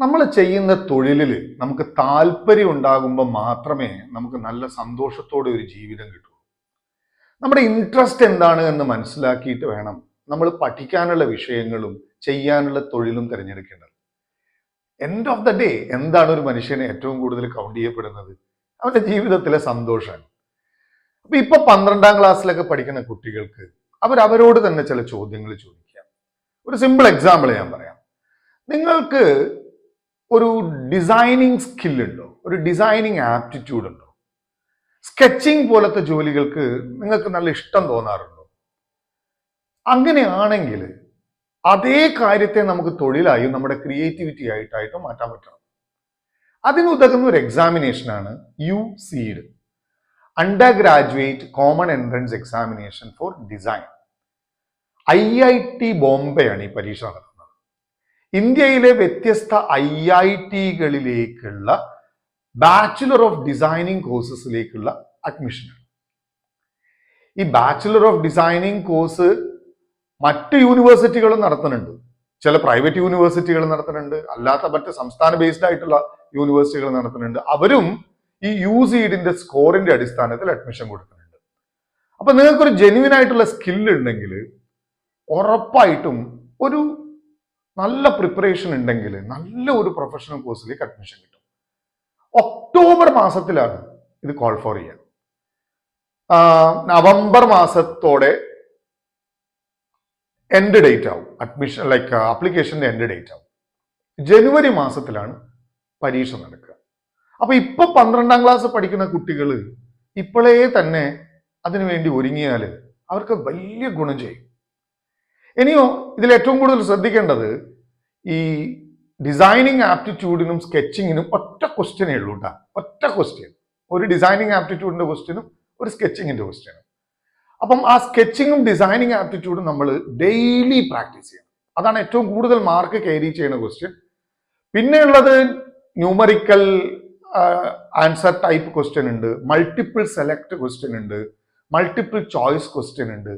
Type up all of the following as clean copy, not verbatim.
നമ്മൾ ചെയ്യുന്ന തൊഴിലിൽ നമുക്ക് താല്പര്യം ഉണ്ടാകുമ്പോൾ മാത്രമേ നമുക്ക് നല്ല സന്തോഷത്തോടെ ഒരു ജീവിതം കിട്ടൂ. നമ്മുടെ ഇൻട്രസ്റ്റ് എന്താണ് എന്ന് മനസ്സിലാക്കിയിട്ട് വേണം നമ്മൾ പഠിക്കാനുള്ള വിഷയങ്ങളും ചെയ്യാനുള്ള തൊഴിലും തിരഞ്ഞെടുക്കേണ്ടത്. എൻഡ് ഓഫ് ദ ഡേ എന്താണ് ഒരു മനുഷ്യനെ ഏറ്റവും കൂടുതൽ കൗണ്ട് ചെയ്യപ്പെടുന്നത്? അവന്റെ ജീവിതത്തിലെ സന്തോഷമാണ്. അപ്പൊ ഇപ്പൊ 12ാം ക്ലാസ്സിലൊക്കെ പഠിക്കുന്ന കുട്ടികൾക്ക് അവരോട് തന്നെ ചില ചോദ്യങ്ങൾ ചോദിക്കാം. ഒരു സിമ്പിൾ എക്സാമ്പിൾ ഞാൻ പറയാം. നിങ്ങൾക്ക് ഒരു ഡിസൈനിങ് സ്കില്ലുണ്ടോ? ഒരു ഡിസൈനിങ് ആപ്റ്റിറ്റ്യൂഡ് ഉണ്ടോ? സ്കെച്ചിങ് പോലത്തെ ജോലികൾക്ക് നിങ്ങൾക്ക് നല്ല ഇഷ്ടം തോന്നാറുണ്ടോ? അങ്ങനെയാണെങ്കിൽ അതേ കാര്യത്തെ നമുക്ക് തൊഴിലായും നമ്മുടെ ക്രിയേറ്റിവിറ്റി ആയിട്ടായിട്ടും മാറ്റാൻ പറ്റണം. അതിനുതകുന്ന ഒരു എക്സാമിനേഷനാണ് UCED, under graduate common entrance examination for design. IIT ബോംബെയാണ് ഈ പരീക്ഷ നടത്തുന്നത്. ഇന്ത്യയിലെ വ്യത്യസ്ത IIT-കളിലേക്കുള്ള ബാച്ചുലർ ഓഫ് ഡിസൈനിങ് കോഴ്സസിലേക്കുള്ള അഡ്മിഷനാണ്. ഈ ബാച്ചുലർ ഓഫ് ഡിസൈനിങ് കോഴ്സ് മറ്റ് യൂണിവേഴ്സിറ്റികളും നടത്തുന്നുണ്ട്. ചില പ്രൈവറ്റ് യൂണിവേഴ്സിറ്റികൾ നടത്തുന്നുണ്ട്, അല്ലാത്ത മറ്റ് സംസ്ഥാന ബേസ്ഡ് ആയിട്ടുള്ള യൂണിവേഴ്സിറ്റികൾ നടത്തുന്നുണ്ട്. അവരും ഈ UCED സ്കോറിന്റെ അടിസ്ഥാനത്തിൽ അഡ്മിഷൻ കൊടുക്കുന്നുണ്ട്. അപ്പൊ നിങ്ങൾക്കൊരു ജെന്യുവൻ ആയിട്ടുള്ള സ്കില്ല് ഉണ്ടെങ്കിൽ ഉറപ്പായിട്ടും ഒരു നല്ല പ്രിപ്പറേഷൻ ഉണ്ടെങ്കിൽ നല്ല ഒരു പ്രൊഫഷണൽ കോഴ്സിലേക്ക് അഡ്മിഷൻ കിട്ടും. ഒക്ടോബർ മാസത്തിലാണ് ഇത് കോൾ ഫോർ ചെയ്യുക. നവംബർ മാസത്തോടെ എൻഡ് ഡേറ്റ് ആവും അഡ്മിഷൻ, ലൈക്ക് ആപ്ലിക്കേഷന്റെ എൻഡ് ഡേറ്റ് ആവും. ജനുവരി മാസത്തിലാണ് പരീക്ഷ നടക്കുക. അപ്പൊ ഇപ്പൊ 12ാം ക്ലാസ് പഠിക്കുന്ന കുട്ടികൾ ഇപ്പോഴേ തന്നെ അതിനുവേണ്ടി ഒരുങ്ങിയാൽ അവർക്ക് വലിയ ഗുണം ചെയ്യും. ഇനിയോ ഇതിൽ ഏറ്റവും കൂടുതൽ ശ്രദ്ധിക്കേണ്ടത് ഈ ഡിസൈനിങ് ആപ്റ്റിറ്റ്യൂഡിനും സ്കെച്ചിങ്ങിനും ഒറ്റ ക്വസ്റ്റ്യനേ ഉള്ളൂ കേട്ടോ. ഒറ്റ ക്വസ്റ്റ്യൻ, ഒരു ഡിസൈനിങ് ആപ്റ്റിറ്റ്യൂഡിന്റെ ക്വസ്റ്റ്യനും ഒരു സ്കെച്ചിങ്ങിന്റെ ക്വസ്റ്റ്യനും. അപ്പം ആ സ്കെച്ചിങ്ങും ഡിസൈനിങ് ആപ്റ്റിറ്റ്യൂഡും നമ്മൾ ഡെയിലി പ്രാക്ടീസ് ചെയ്യണം. അതാണ് ഏറ്റവും കൂടുതൽ മാർക്ക് ക്യാരി ചെയ്യുന്ന ക്വസ്റ്റ്യൻ. പിന്നെയുള്ളത് ന്യൂമറിക്കൽ ആൻസർ ടൈപ്പ് ക്വസ്റ്റ്യൻ ഉണ്ട്, മൾട്ടിപ്പിൾ സെലക്ട് ക്വസ്റ്റ്യൻ ഉണ്ട്, മൾട്ടിപ്പിൾ ചോയ്സ് ക്വസ്റ്റ്യൻ ഉണ്ട്.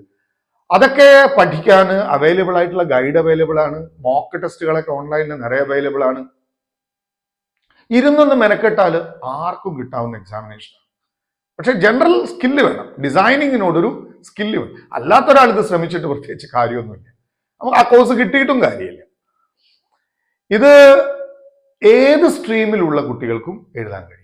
അതൊക്കെ പഠിക്കാൻ അവൈലബിൾ ആയിട്ടുള്ള ഗൈഡ് അവൈലബിൾ ആണ്. മോക്ക് ടെസ്റ്റുകളൊക്കെ ഓൺലൈനിൽ നിറയെ അവൈലബിൾ ആണ്. ഇരുന്നൊന്ന് മെനക്കെട്ടാൽ ആർക്കും കിട്ടാവുന്ന എക്സാമിനേഷൻ ആണ്. പക്ഷെ ജനറൽ സ്കില്ല് വേണം, ഡിസൈനിങ്ങിനോടൊരു സ്കില്ല് വേണം. അല്ലാത്തൊരാൾ ഇത് ശ്രമിച്ചിട്ട് പ്രത്യേകിച്ച് കാര്യമൊന്നുമില്ല. നമുക്ക് ആ കോഴ്സ് കിട്ടിയിട്ടും കാര്യമില്ല. ഇത് ഏത് സ്ട്രീമിലുള്ള കുട്ടികൾക്കും എഴുതാൻ കഴിയും.